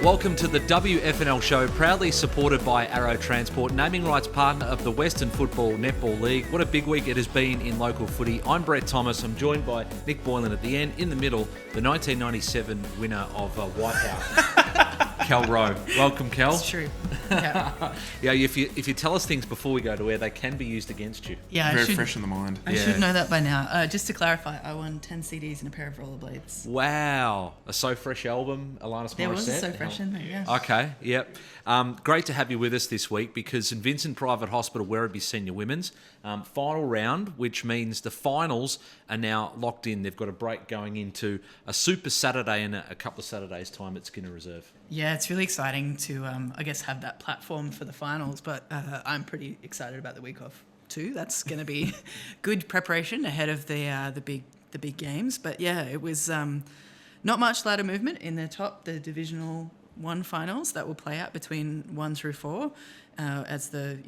Welcome to the WFNL Show, proudly supported by Arrow Transport, naming rights partner of the Western Football Netball League. What a big week it has been in local footy. I'm Brett Thomas. I'm joined by Nick Boylan at the end. In the middle, the 1997 winner of Whitehouse, Kel Rowe. Welcome, Kel. It's true. Yeah. Yeah. If you tell us things before we go to air, they can be used against you. Yeah, Very fresh in the mind. I should know that by now. Just to clarify, I won 10 CDs and a pair of rollerblades. Wow. A So Fresh album, Alanis Morissette. There was a So Fresh in there, yeah. Okay, yep. Great to have you with us this week because St Vincent Private Hospital Werribee Senior Women's final round, which means the finals are now locked in. They've got a break going into a Super Saturday in a couple of Saturdays' time at Skinner Reserve. Yeah, it's really exciting to, I guess, have that platform for the finals, but I'm pretty excited about the week off too. That's going to be good preparation ahead of the big games. But yeah, it was not much ladder movement in the Divisional 1 finals that will play out between 1 through 4 as the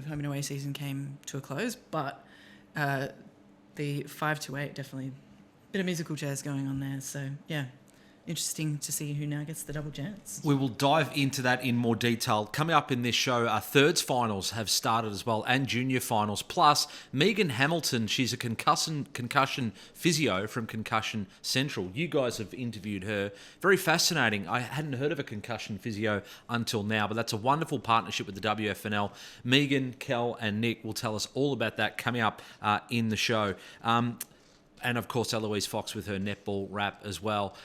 home and away season came to a close. But the 5 to 8, definitely a bit of musical chairs going on there. So yeah, interesting to see who now gets the double chance. We will dive into that in more detail. Coming up in this show, our thirds finals have started as well, and junior finals. Plus, Megan Hamilton, she's a concussion physio from Concussion Central. You guys have interviewed her. Very fascinating. I hadn't heard of a concussion physio until now, but that's a wonderful partnership with the WFNL. Megan, Kel, and Nick will tell us all about that coming up in the show. And, of course, Eloise Fox with her netball wrap as well.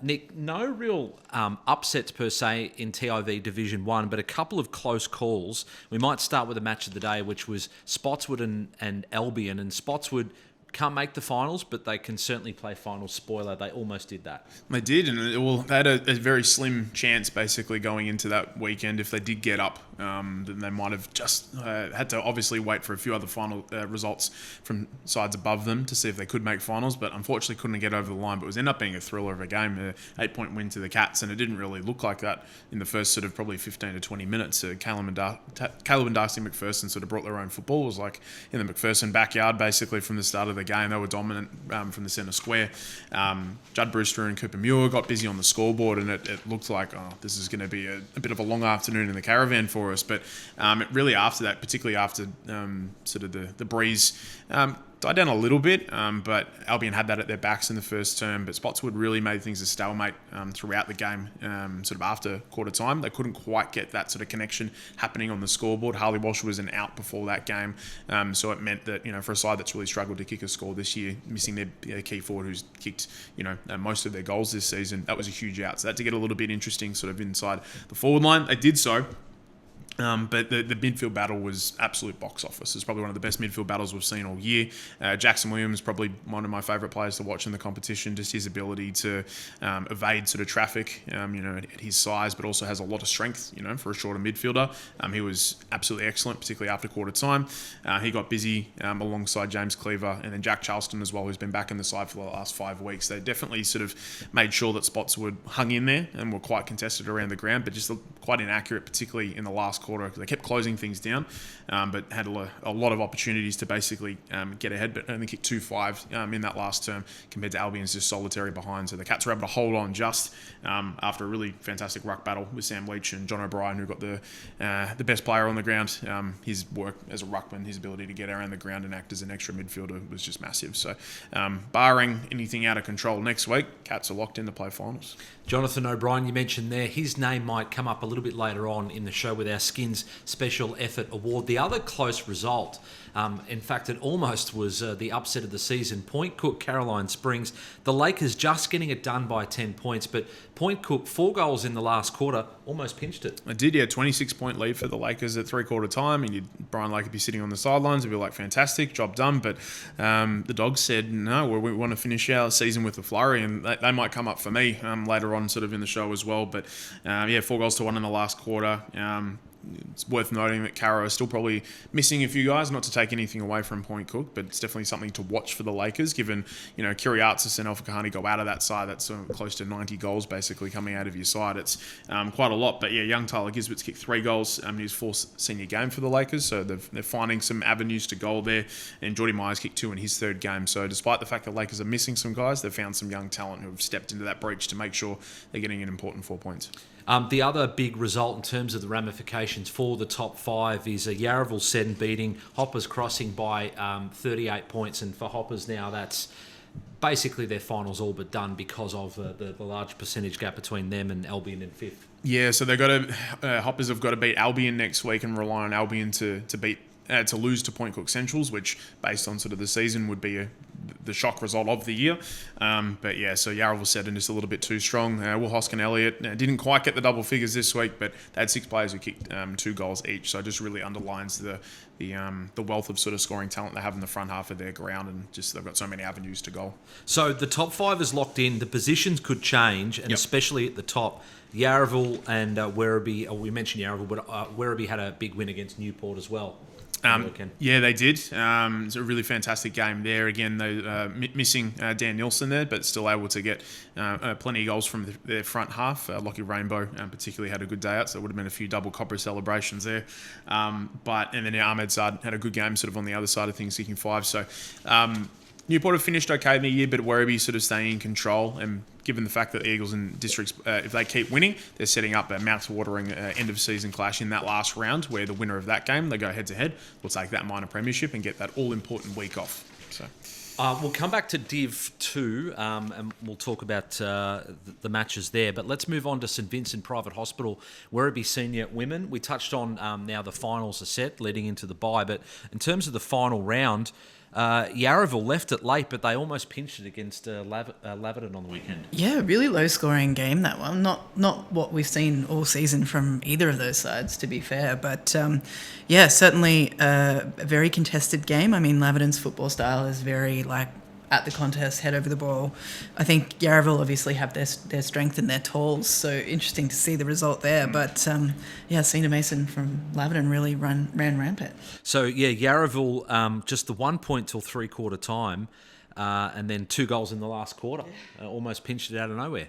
Nick, no real upsets per se in TIV Division 1, but a couple of close calls. We might start with the match of the day, which was Spotswood and Albion. And Spotswood can't make the finals, but they can certainly play finals. Spoiler, they almost did that. They did, and they had a very slim chance basically going into that weekend. If they did get up, then they might have just had to obviously wait for a few other final results from sides above them to see if they could make finals, but unfortunately couldn't get over the line. But it was ended up being a thriller of a game, an 8-point win to the Cats, and it didn't really look like that in the first sort of probably 15 to 20 minutes. Caleb and Darcy McPherson sort of brought their own football. It was like in the McPherson backyard basically from the start of the game. They were dominant from the centre square. Judd Brewster and Cooper Muir got busy on the scoreboard, and it looked like, this is going to be a bit of a long afternoon in the caravan for us. But it really after that, particularly after sort of the breeze, died down a little bit, but Albion had that at their backs in the first term. But Spotswood really made things a stalemate throughout the game. Sort of after quarter time, they couldn't quite get that sort of connection happening on the scoreboard. Harley Walsh was an out before that game, so it meant that for a side that's really struggled to kick a score this year, missing their key forward who's kicked most of their goals this season, that was a huge out. So that to get a little bit interesting sort of inside the forward line. They did so. But the midfield battle was absolute box office. It's probably one of the best midfield battles we've seen all year. Jackson Williams, probably one of my favourite players to watch in the competition. Just his ability to evade sort of traffic, at his size, but also has a lot of strength, for a shorter midfielder. He was absolutely excellent, particularly after quarter time. He got busy alongside James Cleaver and then Jack Charleston as well, who's been back in the side for the last 5 weeks. They definitely sort of made sure that Spotswood hung in there and were quite contested around the ground, but just quite inaccurate, particularly in the last quarter, because they kept closing things down, but had a lot of opportunities to basically get ahead, but only kicked 2-5 in that last term compared to Albion's just solitary behind. So the Cats were able to hold on just after a really fantastic ruck battle with Sam Leach and John O'Brien, who got the best player on the ground. His work as a ruckman, his ability to get around the ground and act as an extra midfielder was just massive. So barring anything out of control next week, Cats are locked in to play finals. Jonathan O'Brien, you mentioned there, his name might come up a little bit later on in the show with our Skins Special Effort Award. The other close result, in fact, it almost was the upset of the season. Point Cook, Caroline Springs. The Lakers just getting it done by 10 points, but Point Cook, 4 goals in the last quarter, almost pinched it. I did, yeah. 26-point lead for the Lakers at three-quarter time, and Brian Lake would be sitting on the sidelines and be like, fantastic, job done. But the Dogs said, no, we want to finish our season with a flurry, and they might come up for me later on sort of in the show as well. But 4 goals to 1 in the last quarter. It's worth noting that Caro is still probably missing a few guys, not to take anything away from Point Cook, but it's definitely something to watch for the Lakers, given, Kiriartsis and Alpha Kahani go out of that side. That's close to 90 goals basically coming out of your side. It's quite a lot. But yeah, young Tyler Gisbert's kicked 3 goals in his 4th senior game for the Lakers, so they're finding some avenues to goal there. And Jordy Myers kicked 2 in his 3rd game. So despite the fact that Lakers are missing some guys, they've found some young talent who have stepped into that breach to make sure they're getting an important 4 points. The other big result in terms of the ramifications for the top 5 is a Yarraville Seddon beating Hoppers Crossing by 38 points. And for Hoppers now, that's basically their finals all but done because of the large percentage gap between them and Albion in 5th. Yeah, so they've got to Hoppers have got to beat Albion next week and rely on Albion to lose to Point Cook Centrals, which based on sort of the season would be the shock result of the year. But yeah, so Yarraville Seddon just a little bit too strong. Will Hoskin Elliott didn't quite get the double figures this week, but they had 6 players who kicked 2 goals each. So it just really underlines the wealth of sort of scoring talent they have in the front half of their ground, and just they've got so many avenues to goal. So the top 5 is locked in. The positions could change, and especially at the top, Yarraville and Werribee. We mentioned Yarraville, but Werribee had a big win against Newport as well. Yeah, they did. It's a really fantastic game there. Again, they missing Dan Nielsen there, but still able to get plenty of goals from their front half. Lockie Rainbow particularly had a good day out, so there would have been a few double copper celebrations there. And then Ahmed Saad had a good game sort of on the other side of things, kicking 5. So Newport have finished okay in the year, but Werribee sort of staying in control. And given the fact that the Eagles and Districts, if they keep winning, they're setting up a mouth-watering end-of-season clash in that last round, where the winner of that game, they go head-to-head, will take that minor premiership and get that all-important week off. So we'll come back to Div 2 and we'll talk about the matches there. But let's move on to St Vincent Private Hospital, Werribee Senior Women. We touched on now the finals are set leading into the bye, but in terms of the final round, Yarraville left it late, but they almost pinched it against Laverton on the weekend. Yeah, really low-scoring game, that one. Not what we've seen all season from either of those sides, to be fair. But, yeah, certainly a very contested game. I mean, Laverton's football style is very, at the contest, head over the ball. I think Yarraville obviously have their strength in their talls, so interesting to see the result there. But, yeah, Cena Mason from Laverton really ran rampant. So, yeah, Yarraville, just the 1 point till three-quarter time, and then 2 goals in the last quarter. Almost pinched it out of nowhere.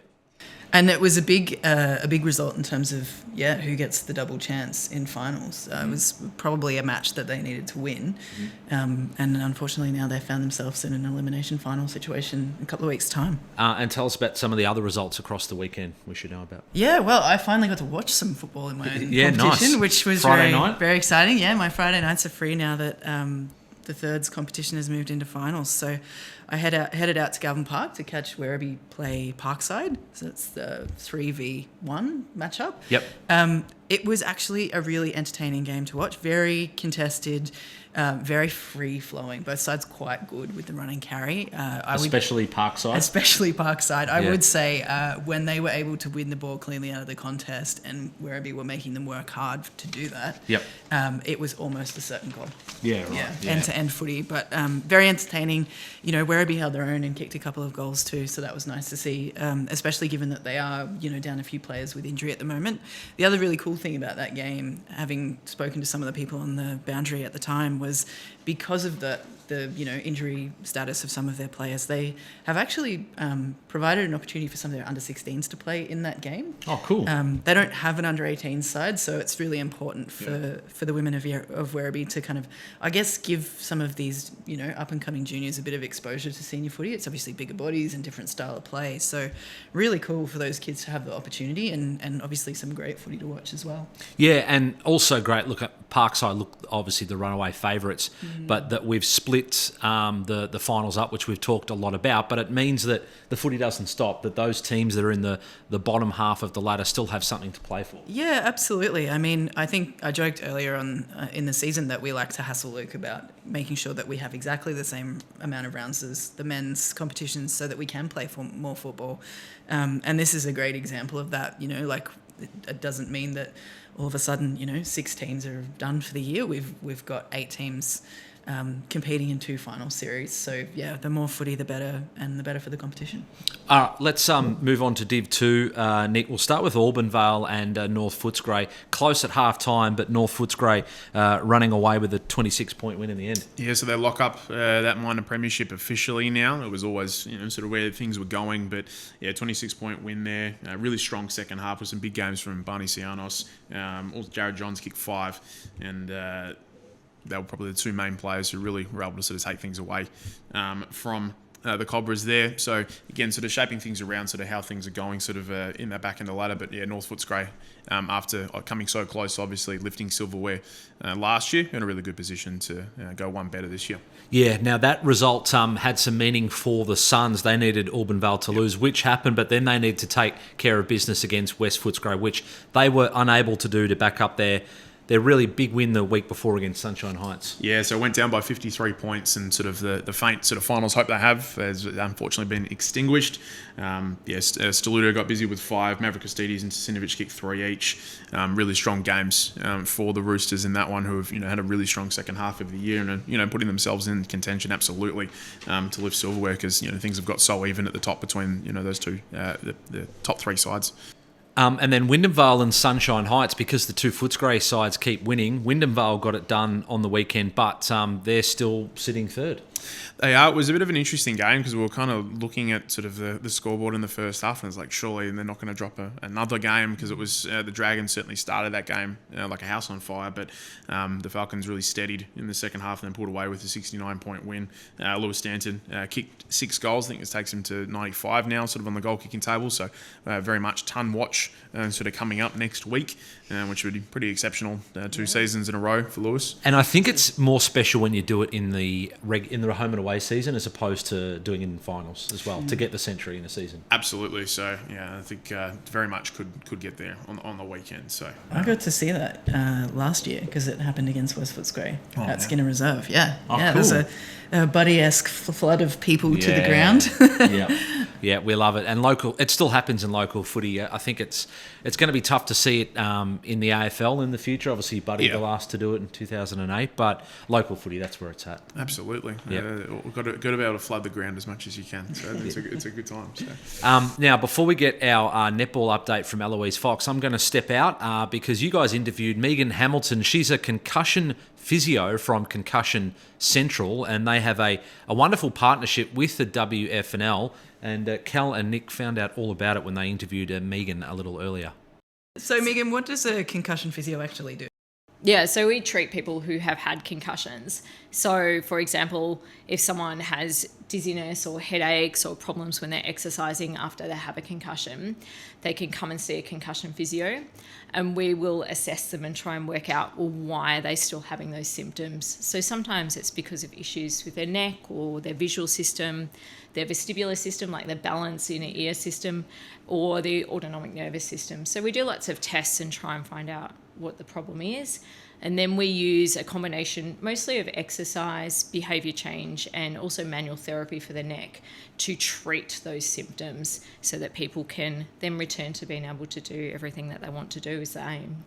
And it was a big result in terms of who gets the double chance in finals. It was probably a match that they needed to win, and unfortunately now they found themselves in an elimination final situation in a couple of weeks' time. And tell us about some of the other results across the weekend we should know about. Yeah, well, I finally got to watch some football in my own competition, nice. which was Friday night. Very exciting. Yeah, my Friday nights are free now that the thirds competition has moved into finals. So I headed out to Galvin Park to catch Werribee play Parkside. So it's the 3v1 matchup. Yep. It was actually a really entertaining game to watch. Very contested, very free-flowing. Both sides quite good with the run and carry. Especially Parkside. I would say when they were able to win the ball cleanly out of the contest and Werribee were making them work hard to do that, it was almost a certain goal. Yeah, right. Yeah, end-to-end footy. But very entertaining. You know, Werribee held their own and kicked a couple of goals too, so that was nice to see, especially given that they are, down a few players with injury at the moment. The other really cool thing about that game, having spoken to some of the people on the boundary at the time, was because of the injury status of some of their players, they have actually provided an opportunity for some of their under-16s to play in that game. Oh, cool. They don't have an under-18 side, so it's really important for the women of Werribee to kind of, I guess, give some of these, up-and-coming juniors a bit of exposure to senior footy. It's obviously bigger bodies and different style of play, so really cool for those kids to have the opportunity and obviously some great footy to watch as well. Yeah, and also great look at Parkside, look obviously the runaway favourites, but that we've split the finals up, which we've talked a lot about, but it means that the footy doesn't stop, that those teams that are in the bottom half of the ladder still have something to play for. Yeah, absolutely. I mean, I think I joked earlier on in the season that we like to hassle Luke about making sure that we have exactly the same amount of rounds as the men's competitions so that we can play for more football. And this is a great example of that, it doesn't mean that all of a sudden, 6 teams are done for the year. We've got 8 teams competing in 2 final series. So, yeah, the more footy, the better, and the better for the competition. Let's move on to Div 2. Nick, we'll start with Auburn-Vale and North Footscray. Close at half-time, but North Footscray running away with a 26-point win in the end. Yeah, so they lock up that minor premiership officially now. It was always, sort of where things were going, but, yeah, 26-point win there. Really strong second half with some big games from Barney Sianos. Also Jared Johns kicked 5, and they were probably the 2 main players who really were able to sort of take things away from the Cobras there. So again, sort of shaping things around sort of how things are going sort of in the back end of the ladder. But yeah, North Footscray, after coming so close, obviously lifting silverware last year, in a really good position to go one better this year. Yeah, now that result had some meaning for the Suns. They needed Auburn-Vale to lose, which happened, but then they need to take care of business against West Footscray, which they were unable to do to back up their really big win the week before against Sunshine Heights. Yeah, so it went down by 53 points, and sort of the faint sort of finals hope they have has unfortunately been extinguished. Steludo got busy with 5, Maverick Costides and Sinovic kicked 3 each. Really strong games for the Roosters in that one, who have had a really strong second half of the year and putting themselves in contention absolutely to lift silverware, because things have got so even at the top between those two, the top 3 sides. And then Wyndham Vale and Sunshine Heights, because the two Footscray sides keep winning, Wyndham Vale got it done on the weekend, but they're still sitting third. They are. It was a bit of an interesting game because we were kind of looking at sort of the scoreboard in the first half, and it's like, surely they're not going to drop another game, because it was the Dragons certainly started that game like a house on fire, but the Falcons really steadied in the second half and then pulled away with a 69-point win. Lewis Stanton kicked 6 goals. I think this takes him to 95 now, sort of on the goal kicking table. So very much ton watch sort of coming up next week, which would be pretty exceptional. 2 seasons in a row for Lewis. And I think it's more special when you do it in the home and away season as opposed to doing it in finals as well, to get the century in a season. Absolutely. So yeah, I think very much could get there on the weekend. So I got to see that last year because it happened against West Footscray at Skinner Reserve. Yeah, cool. There's a Buddy-esque flood of people to the ground. Yeah, we love it. And local, it still happens in local footy. I think it's going to be tough to see it in the AFL in the future. Obviously, Buddy the last to do it in 2008, but local footy, that's where it's at. Absolutely. Yep. We've got to be able to flood the ground as much as you can. So it's a good time. So. Now, before we get our netball update from Eloise Fox, I'm going to step out because you guys interviewed Megan Hamilton. She's a concussion physio from Concussion Central, and they have a wonderful partnership with the WFNL. And Kel and Nick found out all about it when they interviewed Megan a little earlier. So, Megan, what does a concussion physio actually do? Yeah, so we treat people who have had concussions. So, for example, if someone has dizziness or headaches or problems when they're exercising after they have a concussion, they can come and see a concussion physio, and we will assess them and try and work out, well, why are they still having those symptoms? So sometimes it's because of issues with their neck or their visual system, their vestibular system, like the balance inner ear system, or the autonomic nervous system. So we do lots of tests and try and find out what the problem is. And then we use a combination mostly of exercise, behaviour change, and also manual therapy for the neck to treat those symptoms so that people can then return to being able to do everything that they want to do is the aim.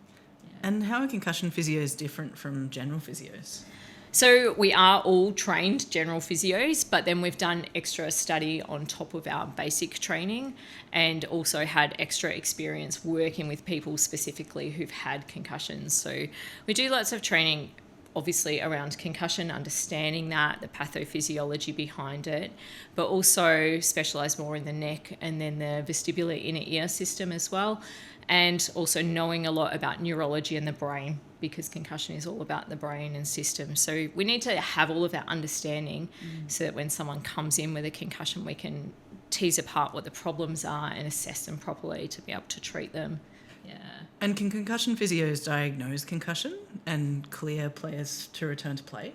And how are concussion physios different from general physios? So we are all trained general physios, but then we've done extra study on top of our basic training and also had extra experience working with people specifically who've had concussions. So we do lots of training, obviously, around concussion, understanding that, the pathophysiology behind it, but also specialise more in the neck and then the vestibular inner ear system as well, and also knowing a lot about neurology and the brain, because concussion is all about the brain and system. So we need to have all of that understanding so that when someone comes in with a concussion, we can tease apart what the problems are and assess them properly to be able to treat them. Yeah. And can concussion physios diagnose concussion and clear players to return to play?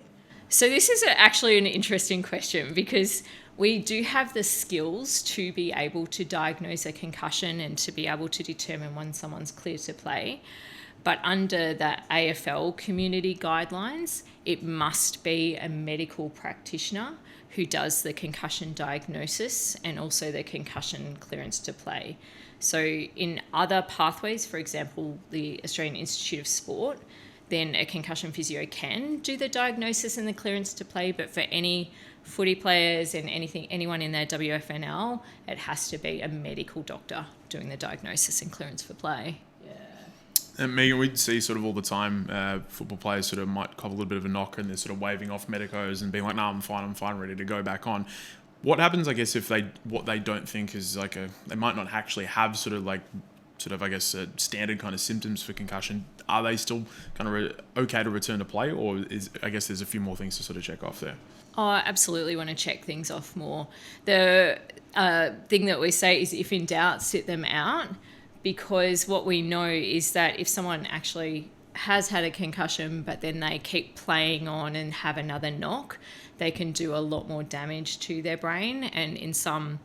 So this is actually an interesting question, because we do have the skills to be able to diagnose a concussion and to be able to determine when someone's clear to play. But under the AFL community guidelines, it must be a medical practitioner who does the concussion diagnosis and also the concussion clearance to play. So in other pathways, for example, the Australian Institute of Sport, then a concussion physio can do the diagnosis and the clearance to play, but for any footy players and anyone in their WFNL, it has to be a medical doctor doing the diagnosis and clearance for play. And Megan, we see sort of all the time football players sort of might cop a little bit of a knock and they're sort of waving off medicos and being like, no, I'm fine, ready to go back on. What happens, I guess, if what they don't think is like they might not actually have sort of sort of, I guess, standard kind of symptoms for concussion, are they still kind of okay to return to play, or I guess there's a few more things to sort of check off there? Oh, I absolutely want to check things off more. The thing that we say is, if in doubt, sit them out, because what we know is that if someone actually has had a concussion but then they keep playing on and have another knock, they can do a lot more damage to their brain, and in some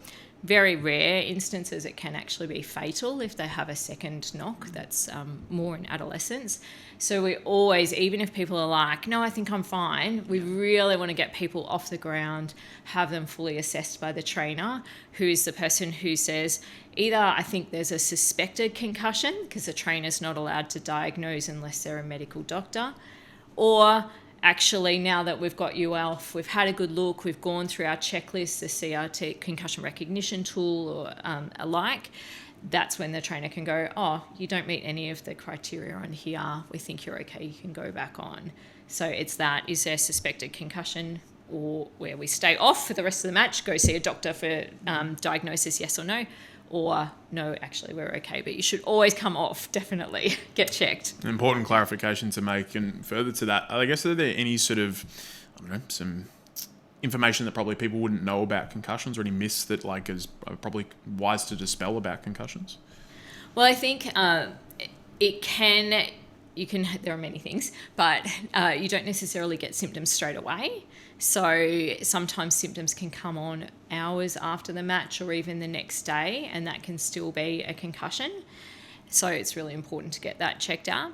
very rare instances it can actually be fatal if they have a second knock. That's more in adolescence. So we always, even if people are like, no, I think I'm fine, we really want to get people off the ground, have them fully assessed by the trainer, who's the person who says, either I think there's a suspected concussion, because the trainer's not allowed to diagnose unless they're a medical doctor, or actually, now that we've got you off, we've had a good look, we've gone through our checklist, the CRT, concussion recognition tool, or alike, that's when the trainer can go, oh, you don't meet any of the criteria on here, we think you're okay, you can go back on. So it's that, is there suspected concussion, or where we stay off for the rest of the match, go see a doctor for diagnosis, yes or no, or no, actually we're okay, but you should always come off, definitely get checked. An important clarification to make, and further to that, I guess, are there any sort of, I don't know, some information that probably people wouldn't know about concussions, or any myths that like is probably wise to dispel about concussions? Well, I think there are many things, but you don't necessarily get symptoms straight away. So sometimes symptoms can come on hours after the match or even the next day, and that can still be a concussion. So it's really important to get that checked out.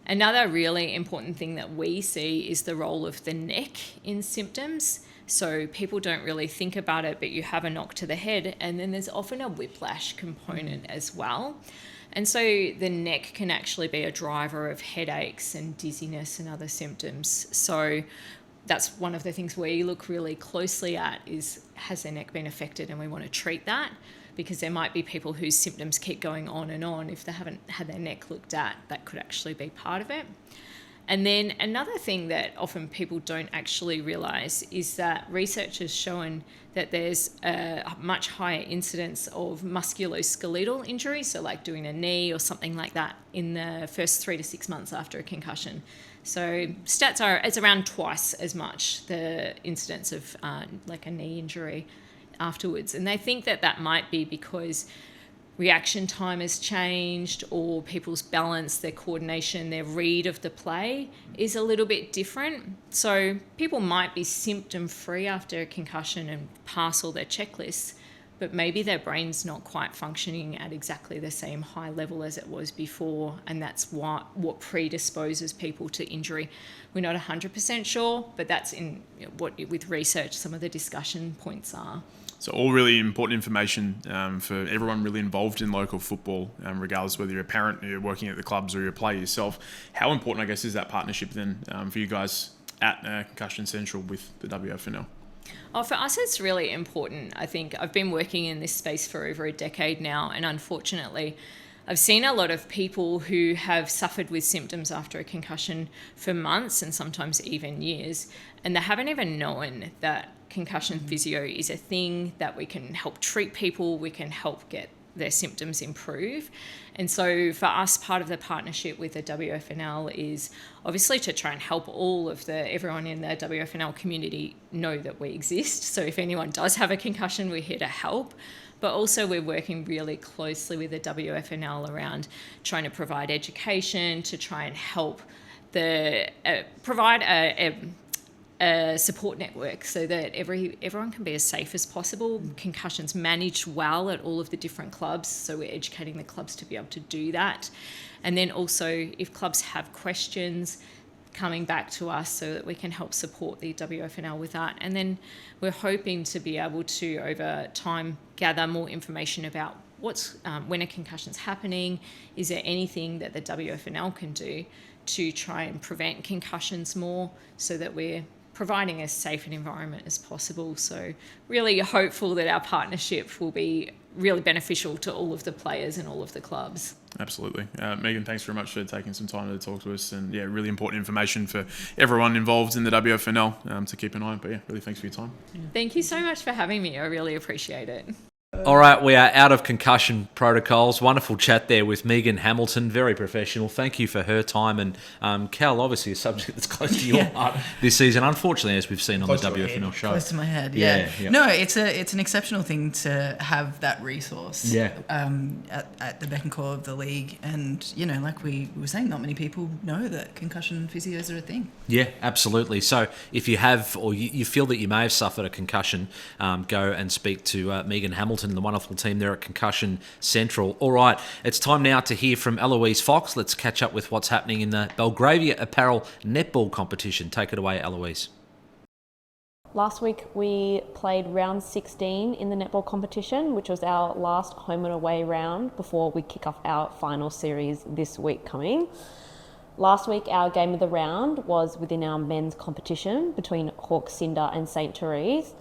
Another really important thing that we see is the role of the neck in symptoms. So people don't really think about it, but you have a knock to the head, and then there's often a whiplash component as well. And so the neck can actually be a driver of headaches and dizziness and other symptoms. So that's one of the things we look really closely at, is has their neck been affected, and we want to treat that, because there might be people whose symptoms keep going on and on. If they haven't had their neck looked at, that could actually be part of it. And then another thing that often people don't actually realise is that research has shown that there's a much higher incidence of musculoskeletal injury, so like doing a knee or something like that, in the first 3 to 6 months after a concussion. So stats are, it's around twice as much, the incidence of like a knee injury afterwards. And they think that that might be because reaction time has changed, or people's balance, their coordination, their read of the play is a little bit different. So people might be symptom free after a concussion and pass all their checklists, but maybe their brain's not quite functioning at exactly the same high level as it was before, and that's what predisposes people to injury. We're not 100% sure, but that's in what, with research, some of the discussion points are. So all really important information for everyone really involved in local football, regardless whether you're a parent, or you're working at the clubs, or you're a player yourself. How important, I guess, is that partnership then for you guys at Concussion Central with the WFNL? Oh, for us, it's really important. I think I've been working in this space for over a decade now, and unfortunately, I've seen a lot of people who have suffered with symptoms after a concussion for months and sometimes even years, and they haven't even known that concussion physio is a thing, that we can help treat people, we can help get their symptoms improve. And so for us, part of the partnership with the WFNL is obviously to try and help everyone in the WFNL community know that we exist. So if anyone does have a concussion, we're here to help. But also we're working really closely with the WFNL around trying to provide education, to try and help provide a support network so that everyone can be as safe as possible. Concussion's managed well at all of the different clubs, so we're educating the clubs to be able to do that. And then also, if clubs have questions, coming back to us so that we can help support the WFNL with that. And then we're hoping to be able to, over time, gather more information about when a concussion's happening. Is there anything that the WFNL can do to try and prevent concussions more, so that we're providing as safe an environment as possible. So really hopeful that our partnership will be really beneficial to all of the players and all of the clubs. Absolutely. Megan, thanks very much for taking some time to talk to us, and really important information for everyone involved in the WFNL to keep an eye on. But really thanks for your time. Thank you so much for having me. I really appreciate it. All right, we are out of concussion protocols. Wonderful chat there with Megan Hamilton, very professional. Thank you for her time. And Cal, obviously a subject that's close to your heart this season, unfortunately, as we've seen on Close the to your WFNL show. Close to my head, yeah. Yeah. No, it's an exceptional thing to have that resource. Yeah. At the beck and call of the league, and like we were saying, not many people know that concussion physios are a thing. Yeah, absolutely. So if you have, or you feel that you may have suffered a concussion, go and speak to Megan Hamilton and the wonderful team there at Concussion Central. All right, it's time now to hear from Eloise Fox. Let's catch up with what's happening in the Belgravia Apparel netball competition. Take it away, Eloise. Last week we played round 16 in the netball competition, which was our last home and away round before we kick off our final series this week coming. Last week our game of the round was within our men's competition between Hawke Cinder and St. Therese.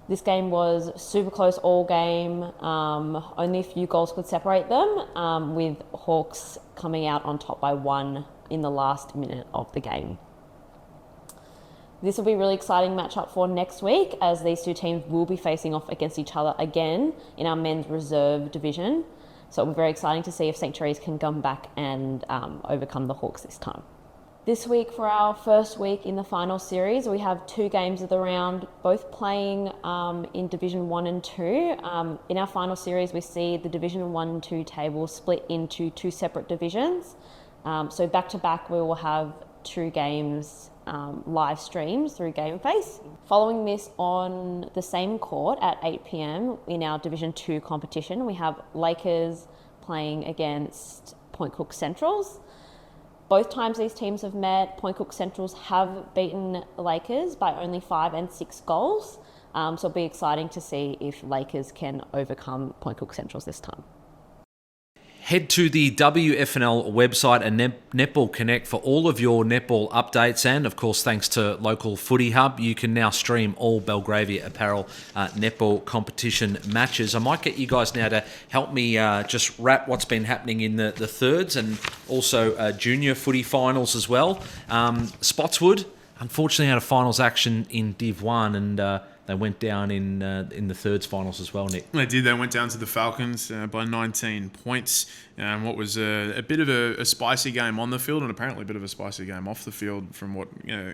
This game was super close all game, only a few goals could separate them, with Hawks coming out on top by 1 in the last minute of the game. This will be a really exciting matchup for next week, as these two teams will be facing off against each other again in our men's reserve division. So it'll be very exciting to see if St. Therese can come back and overcome the Hawks this time. This week, for our first week in the final series, we have 2 games of the round, both playing in Division 1 and 2. In our final series, we see the Division 1 and 2 table split into 2 separate divisions. So back-to-back, we will have 2 games live streams through GameFace. Following this, on the same court at 8 p.m. in our Division 2 competition, we have Lakers playing against Point Cook Centrals. Both times these teams have met, Point Cook Centrals have beaten Lakers by only 5 and 6 goals. So it'll be exciting to see if Lakers can overcome Point Cook Centrals this time. Head to the WFNL website and Netball Connect for all of your netball updates. And, of course, thanks to local Footy Hub, you can now stream all Belgravia Apparel netball competition matches. I might get you guys now to help me just wrap what's been happening in the thirds and also junior footy finals as well. Spotswood, unfortunately, had a finals action in Div 1 and they went down in the thirds finals as well, Nick. They did. They went down to the Falcons by 19 points. What was a bit of a spicy game on the field and apparently a bit of a spicy game off the field from what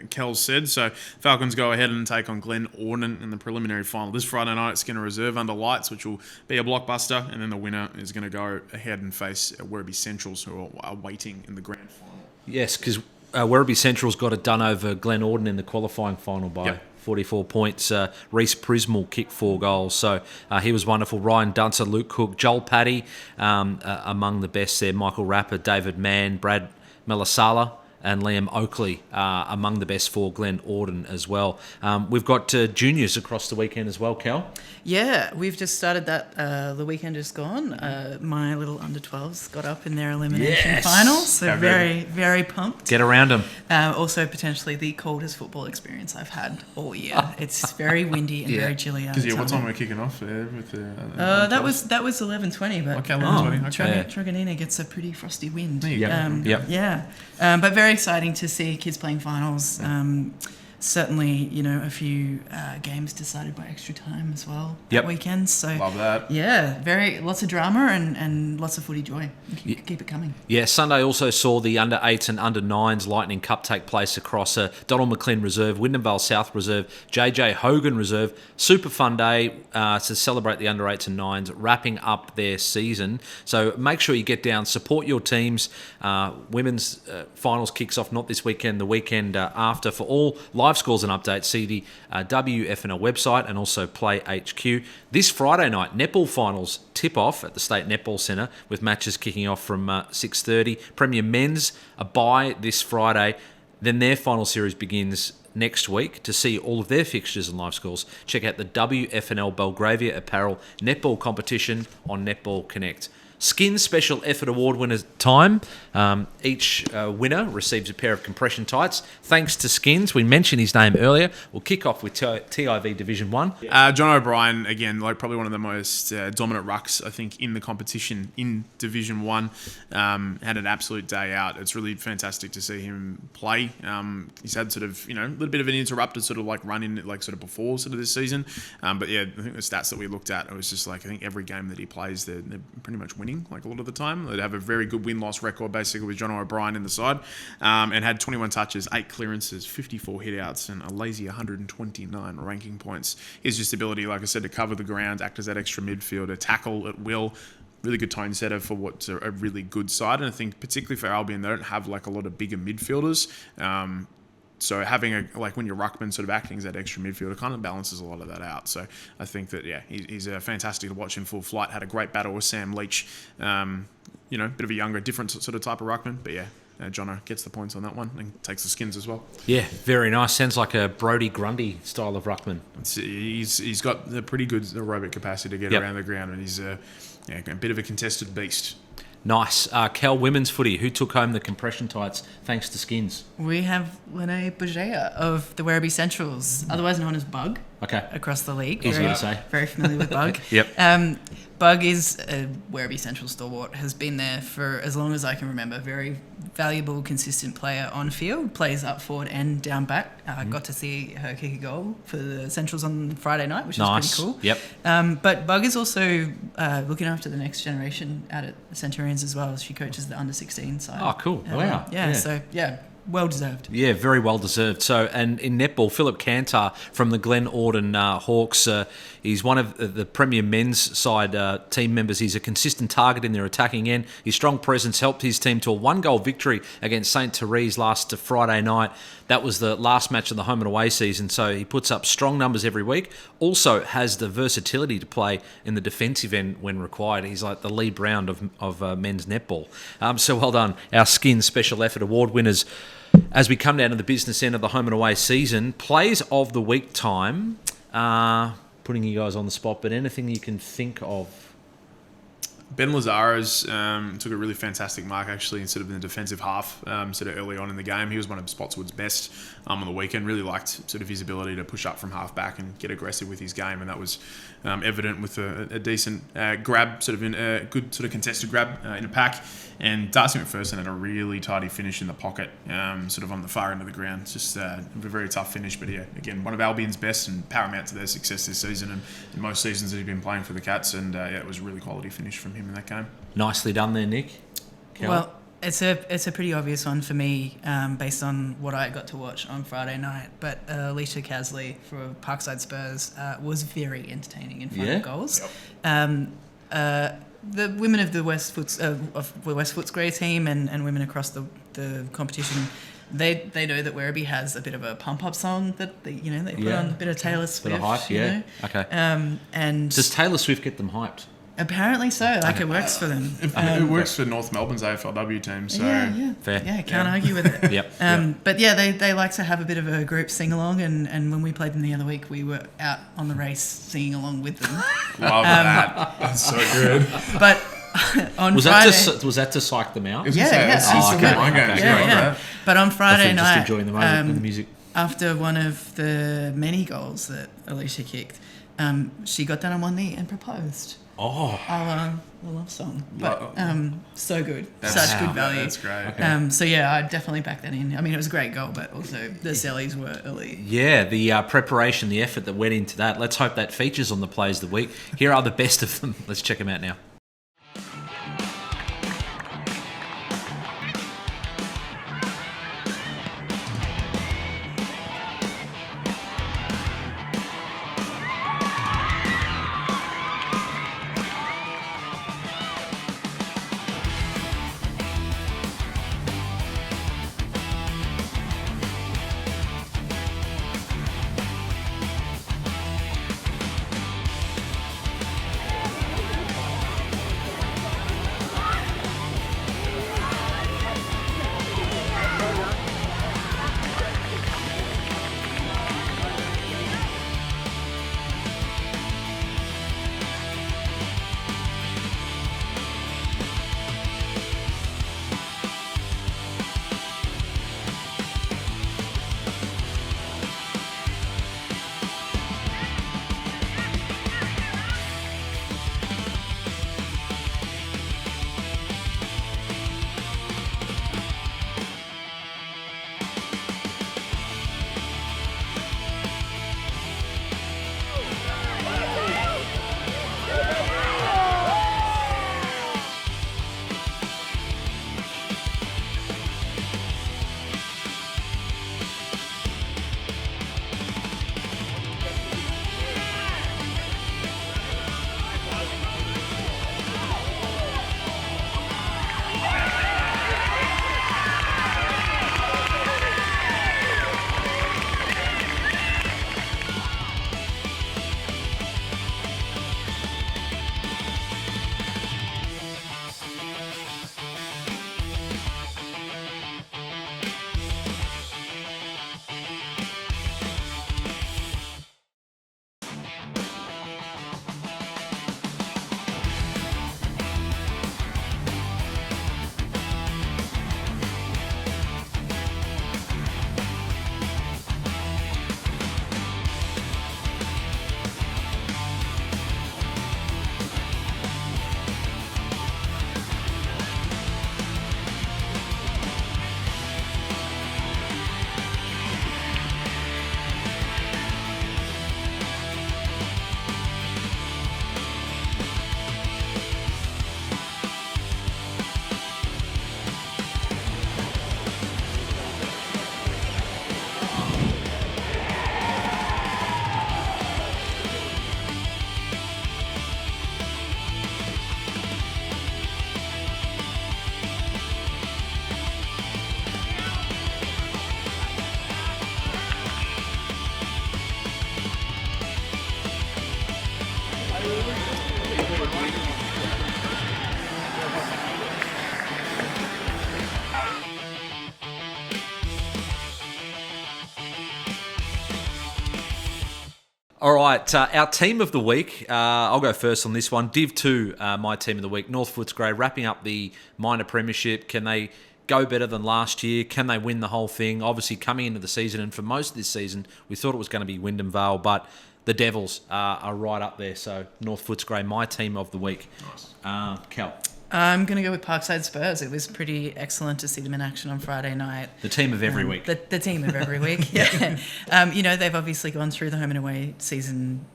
Kel said. So Falcons go ahead and take on Glen Orden in the preliminary final. This Friday night, it's going to reserve under lights, which will be a blockbuster. And then the winner is going to go ahead and face Werribee Centrals, who are waiting in the grand final. Yes, because Werribee Central's got it done over Glen Orden in the qualifying final by 44 points. Reece Prismal kicked 4 goals. So he was wonderful. Ryan Duncer, Luke Cook, Joel Paddy, among the best there. Michael Rapper, David Mann, Brad Melasala, and Liam Oakley among the best for Glen Orden as well. We've got juniors across the weekend as well, Cal. Yeah, we've just started that. The weekend just gone. My little under-12s got up in their elimination final, so very, very pumped. Get around them. Also, potentially the coldest football experience I've had all year. It's very windy and very chilly out. Because what time we're kicking off there with the? That was 11:20, but okay, 11:20. Okay. Truganina gets a pretty frosty wind. Yep. Yeah, but very exciting to see kids playing finals. Certainly, a few games decided by extra time as well that weekend. So love that. Yeah, lots of drama and lots of footy joy. Keep it coming. Yeah, Sunday also saw the under-8s and under-9s Lightning Cup take place across Donald McLean Reserve, Wyndham Vale South Reserve, JJ Hogan Reserve. Super fun day to celebrate the under-8s and 9s, wrapping up their season. So make sure you get down, support your teams. Women's finals kicks off not this weekend, the weekend after. For all live scores and updates, see the WFNL website and also Play HQ. This Friday night, netball finals tip off at the State Netball Centre with matches kicking off from 6:30. Premier Men's a bye this Friday. Then their final series begins next week. To see all of their fixtures and live scores, check out the WFNL Belgravia Apparel netball competition on Netball Connect. Skin Special Effort Award winners time. Each winner receives a pair of compression tights. Thanks to Skins. We mentioned his name earlier. We'll kick off with TIV Division 1. John O'Brien, again, like probably one of the most dominant rucks, I think, in the competition in Division 1. Had an absolute day out. It's really fantastic to see him play. He's had sort of, a little bit of an interrupted sort of like run in like sort of before sort of this season. But yeah, I think the stats that we looked at, it was just like, I think every game that he plays, they're pretty much winning like a lot of the time. They'd have a very good win-loss record basically with John O'Brien in the side, and had 21 touches, 8 clearances, 54 hit-outs, and a lazy 129 ranking points. His just ability, like I said, to cover the ground, act as that extra midfielder, tackle at will, really good tone setter for what's a really good side. And I think particularly for Albion, they don't have like a lot of bigger midfielders. So having when your ruckman sort of acting as that extra midfielder kind of balances a lot of that out. So I think that, he's fantastic to watch in full flight. Had a great battle with Sam Leach. Bit of a younger, different sort of type of ruckman. But Jono gets the points on that one and takes the Skins as well. Yeah, very nice. Sounds like a Brodie Grundy style of ruckman. He's got the pretty good aerobic capacity to get around the ground, and he's a bit of a contested beast. Nice. Kel, women's footy. Who took home the compression tights thanks to Skins? We have Lene Bugea of the Werribee Centrals, otherwise known as Bug. Okay. Across the league. Easy to say. Very familiar with Bug. Yep. Bug is a Werribee Central stalwart, has been there for as long as I can remember. Very valuable, consistent player on field, plays up forward and down back. Got to see her kick a goal for the Centrals on Friday night, which was pretty cool. Yep. But Bug is also looking after the next generation out at the Centurions as well. She coaches the under-16 side. Oh, cool. Wow. Well deserved. Yeah, very well deserved. So, and in netball, Philip Cantar from the Glen Orden Hawks, he's one of the premier men's side team members. He's a consistent target in their attacking end. His strong presence helped his team to a 1-goal victory against St. Therese last Friday night. That was the last match of the home and away season, so he puts up strong numbers every week. Also has the versatility to play in the defensive end when required. He's like the Lee Brown of men's netball. So well done, our Skins Special Effort Award winners. As we come down to the business end of the home and away season, plays of the week time, putting you guys on the spot, but anything you can think of? Ben Lazara's took a really fantastic mark actually in the defensive half sort of early on in the game. He was one of Spotswood's best on the weekend. Really liked sort of his ability to push up from half back and get aggressive with his game, and that was evident with a decent grab, sort of in a good sort of contested grab in a pack. And Darcy McPherson had a really tidy finish in the pocket, sort of on the far end of the ground. Just a very tough finish, but again, one of Albion's best and paramount to their success this season and in most seasons that he's been playing for the Cats. And it was a really quality finish from him in that game. Nicely done there, Nick. Kel? Well, it's a pretty obvious one for me based on what I got to watch on Friday night. But Alicia Casley for Parkside Spurs was very entertaining in front of goals. Yep. The women of the West Footscray team and women across the competition, they know that Werribee has a bit of a pump-up song that they put on a bit of Taylor Swift. Bit of hype, Okay. And does Taylor Swift get them hyped? Apparently so. It works for them. It works for North Melbourne's AFLW team. So fair. Yeah, can't argue with it. Yep. But they like to have a bit of a group sing along, and when we played them the other week, we were out on the race singing along with them. Love that. That's so good. But on was Friday, that to psych them out? Yeah. But on Friday night, just enjoying the moment and the music. After one of the many goals that Alicia kicked, she got down on one knee and proposed. Oh, the love song, but so good, such good value. That's great. Okay. I'd definitely back that in. I mean, it was a great goal, but also the sellies were elite. Yeah, the preparation, the effort that went into that. Let's hope that features on the plays of the week. Here are the best of them. Let's check them out now. All right, our team of the week. I'll go first on this one. Div 2, my team of the week. North Footscray wrapping up the minor premiership. Can they go better than last year? Can they win the whole thing? Obviously, coming into the season, and for most of this season, we thought it was going to be Wyndham Vale, but the Devils are right up there. So North Footscray, my team of the week. Nice. Kel. I'm going to go with Parkside Spurs. It was pretty excellent to see them in action on Friday night. The team of every week. The team of every week, yeah. They've obviously gone through the home and away season,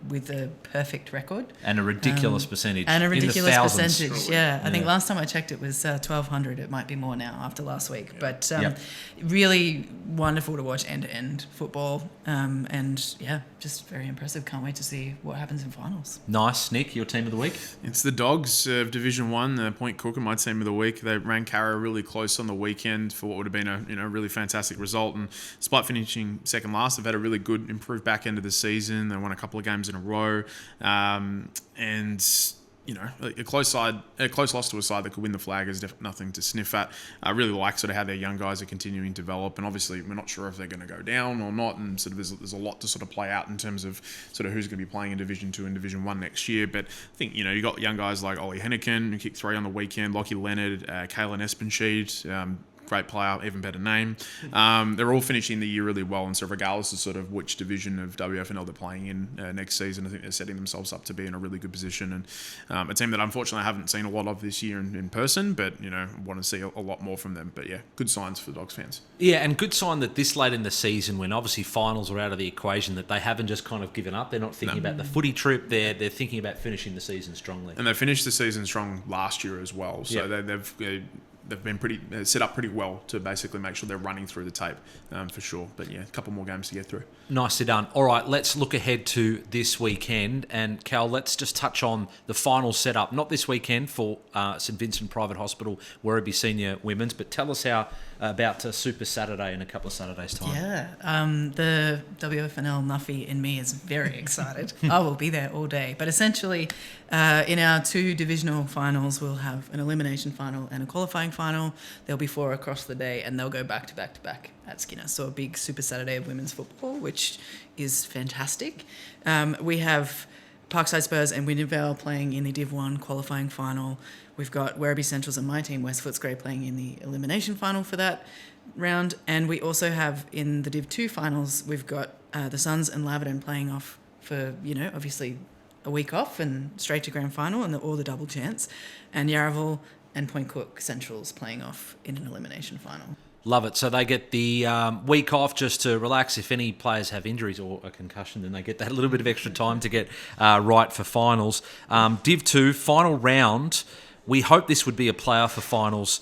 with a perfect record. And a ridiculous percentage. And a ridiculous in the thousands. percentage, yeah. I think last time I checked it was 1,200. It might be more now after last week. Yeah. But really wonderful to watch end-to-end football. Just very impressive. Can't wait to see what happens in finals. Nice. Nick, your team of the week? It's the Dogs of Division 1, Point Cook, my team of the week. They ran Carra really close on the weekend for what would have been a really fantastic result. And despite finishing second last, they've had a really good improved back end of the season. They won a couple of games in a row. A close loss to a side that could win the flag is definitely nothing to sniff at. I really like sort of how their young guys are continuing to develop, and obviously we're not sure if they're going to go down or not, and sort of there's a lot to sort of play out in terms of sort of who's going to be playing in Division 2 and Division 1 next year. But I think, you got young guys like Ollie Henneken, who kicked 3 on the weekend, Lockie Leonard, Kaylin Espensheed, great player, even better name. They're all finishing the year really well, and so regardless of sort of which division of WFNL they're playing in next season, I think they're setting themselves up to be in a really good position. And a team that unfortunately I haven't seen a lot of this year in person, but want to see a lot more from them. But yeah, good signs for the Dogs fans. Yeah, and good sign that this late in the season, when obviously finals are out of the equation, that they haven't just kind of given up. They're not thinking about the footy trip. They're thinking about finishing the season strongly. And they finished the season strong last year as well. So they've been pretty set up pretty well to basically make sure they're running through the tape for sure. But yeah, a couple more games to get through. Nicely done. All right, let's look ahead to this weekend. And Cal, let's just touch on the final setup. Not this weekend for St Vincent Private Hospital, Werribee Senior Women's, but tell us how about Super Saturday in a couple of Saturdays' time. Yeah, the WFNL Nuffy in me is very excited. I will be there all day. But essentially, in our 2 divisional finals, we'll have an elimination final and a qualifying final. There'll be 4 across the day, and they'll go back to back to back at Skinner. So a big Super Saturday of women's football, which is fantastic. We have Parkside Spurs and Wyndham Vale playing in the Div 1 qualifying final. We've got Werribee Centrals and my team, West Footscray, playing in the elimination final for that round. And we also have in the Div 2 finals, we've got the Suns and Laverton playing off for, obviously a week off and straight to grand final and all the double chance. And Yarraville and Point Cook Centrals playing off in an elimination final. Love it. So they get the week off just to relax. If any players have injuries or a concussion, then they get that little bit of extra time to get right for finals. Div 2, final round. We hope this would be a playoff for finals.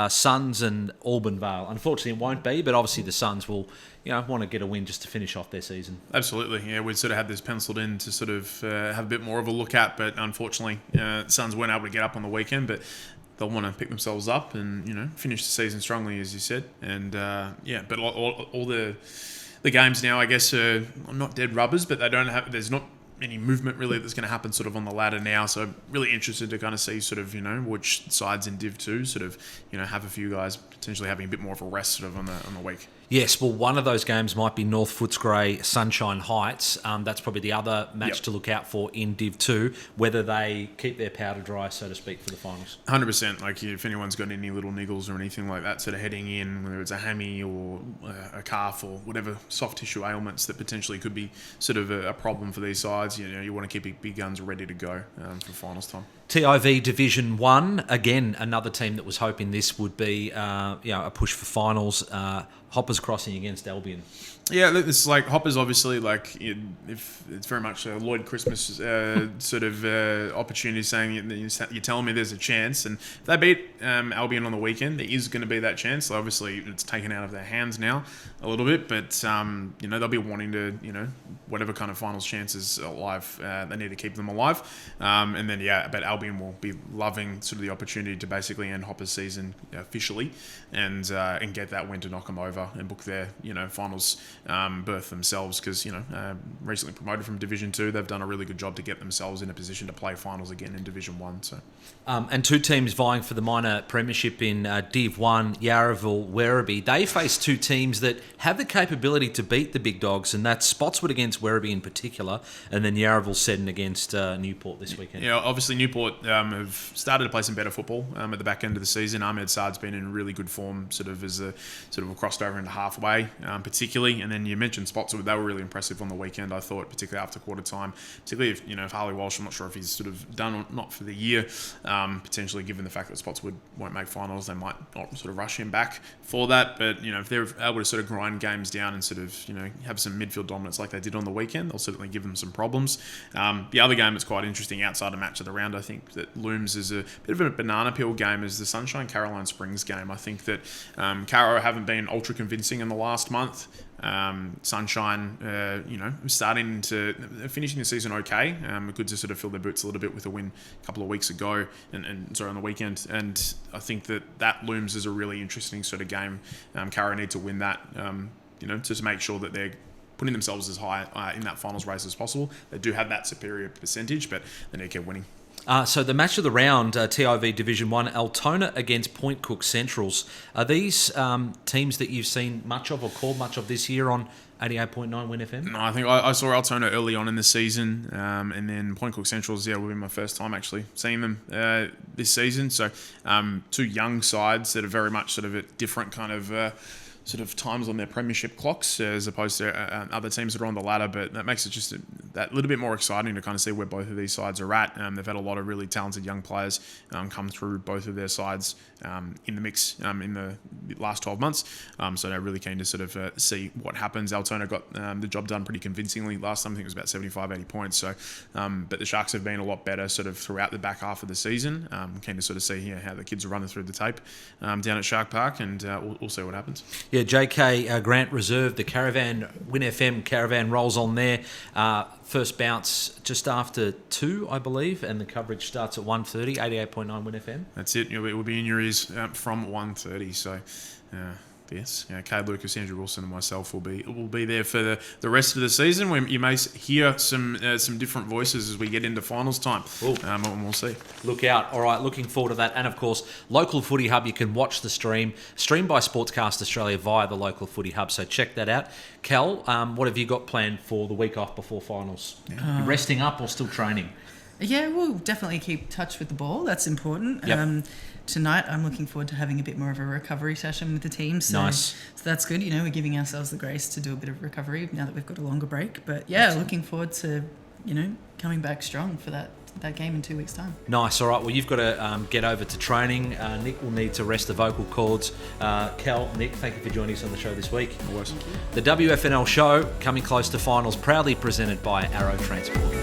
Suns and Auburn Vale. Unfortunately, it won't be, but obviously the Suns will want to get a win just to finish off their season. Absolutely. Yeah, we sort of had this penciled in to sort of have a bit more of a look at, but unfortunately, Suns weren't able to get up on the weekend, but they'll want to pick themselves up and, finish the season strongly, as you said. And, but all the games now, I guess, are not dead rubbers, but there's not any movement really that's going to happen sort of on the ladder now. So really interested to kind of see sort of, which sides in Div 2 sort of, have a few guys potentially having a bit more of a rest sort of on the week. Yes, well, one of those games might be North Footscray Sunshine Heights. That's probably the other match to look out for in Div 2, whether they keep their powder dry, so to speak, for the finals. 100%. Like, if anyone's got any little niggles or anything like that sort of heading in, whether it's a hammy or a calf or whatever soft tissue ailments that potentially could be sort of a problem for these sides, you want to keep big guns ready to go for finals time. TIV Division 1, again, another team that was hoping this would be a push for finals. Hoppers Crossing against Albion. Yeah, it's like Hoppers obviously if it's very much a Lloyd Christmas sort of opportunity, saying you're telling me there's a chance, and if they beat Albion on the weekend, there is going to be that chance. So obviously it's taken out of their hands now a little bit, but they'll be wanting to whatever kind of finals chances alive, they need to keep them alive, and then but Albion will be loving sort of the opportunity to basically end Hoppers season officially and get that win to knock them over. over and book their finals berth themselves, because recently promoted from Division 2, they've done a really good job to get themselves in a position to play finals again in Division 1. So. And two teams vying for the minor premiership in Div 1, Yarraville, Werribee. They face two teams that have the capability to beat the big dogs, and that's Spotswood against Werribee in particular, and then Yarraville Seddon against Newport this weekend. Yeah, obviously Newport have started to play some better football at the back end of the season. Ahmed Saad's been in really good form, sort of crossed over into halfway, particularly. And then you mentioned Spotswood; they were really impressive on the weekend, I thought, particularly after quarter time. Particularly if Harley Walsh, I'm not sure if he's sort of done or not for the year. Potentially, given the fact that Spotswood won't make finals, they might not sort of rush him back for that. But if they're able to sort of grind games down and sort of have some midfield dominance like they did on the weekend, they'll certainly give them some problems. The other game that's quite interesting outside of match of the round, I think, that looms as a bit of a banana peel game is the Sunshine Caroline Springs game. I think that Caro haven't been ultra convincing in the last month. Sunshine, finishing the season okay. Good to sort of fill their boots a little bit with a win a couple of weeks ago, on the weekend. And I think that looms as a really interesting sort of game. Caro need to win that, to make sure that they're putting themselves as high in that finals race as possible. They do have that superior percentage, but they need to keep winning. So the match of the round, TIV Division 1, Altona against Point Cook Centrals. Are these teams that you've seen much of or called much of this year on 88.9 Win FM? No, I think I saw Altona early on in the season, and then Point Cook Centrals, will be my first time actually seeing them this season. So two young sides that are very much sort of at different kind of times on their premiership clocks as opposed to other teams that are on the ladder, but that makes it just that little bit more exciting to kind of see where both of these sides are at. They've had a lot of really talented young players come through both of their sides in the mix in the last 12 months, so they're really keen to sort of see what happens. Altona got the job done pretty convincingly last time. I think it was about 75-80 points, so but the Sharks have been a lot better sort of throughout the back half of the season. Keen to sort of see how the kids are running through the tape down at Shark Park, and we'll see what happens. Yeah, JK Grant Reserve, the Caravan, Win FM Caravan rolls on there. First bounce just after 2, I believe, and the coverage starts at 1:30, 88.9 Win FM. That's it. It will be in your ears from 1:30, so... Yes, Cade Lucas, Andrew Wilson, and myself will be there for the rest of the season. You may hear some different voices as we get into finals time, and we'll see. Look out! All right, looking forward to that. And of course, Local Footy Hub. You can watch the streamed by Sportscast Australia via the Local Footy Hub. So check that out. Kel, what have you got planned for the week off before finals? You resting up or still training? Yeah, we'll definitely keep touch with the ball. That's important. Yep. Tonight, I'm looking forward to having a bit more of a recovery session with the team. So, nice. So that's good. We're giving ourselves the grace to do a bit of recovery now that we've got a longer break. But yeah, looking forward to, coming back strong for that game in 2 weeks' time. Nice. All right. Well, you've got to get over to training. Nick will need to rest the vocal cords. Kel, Nick, thank you for joining us on the show this week. Always. The WFNL Show, coming close to finals, proudly presented by Arrow Transport.